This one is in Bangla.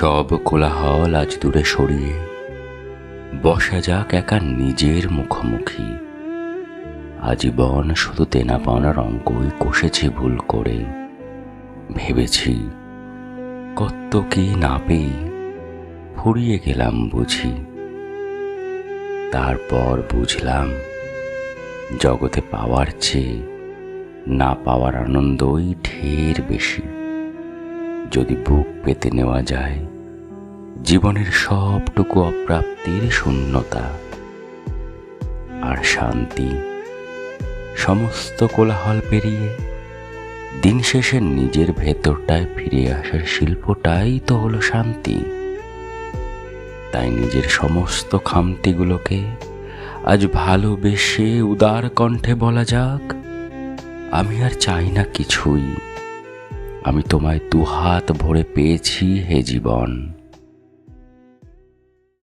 সব কোলাহল আজ দূরে সরিয়ে বসা যাক একা নিজের মুখোমুখি। আজীবন শুধু দেনা পাওনার অঙ্কই কষেছি ভুল করে। ভেবেছি কত কি না পেয়ে ফুরিয়ে গেলাম বুঝি। তারপর বুঝলাম জগতে পাওয়ার চেয়ে না পাওয়ার আনন্দই ঢের বেশি। যদি বুক পেতে নেওয়া যায় জীবনের সবটুকু অপ্রাপ্তির শূন্যতা আর শান্তি, সমস্ত কোলাহল পেরিয়ে দিন শেষে নিজের ভেতরটায় ফিরে আসার শিল্পটাই তো হলো শান্তি। তাই নিজের সমস্ত খামতিগুলোকে আজ ভালোবেসে উদার কণ্ঠে বলা যাক, আমি আর চাই না কিছুই, আমি তোমায় দুহাত ভরে পেয়েছি হে জীবন।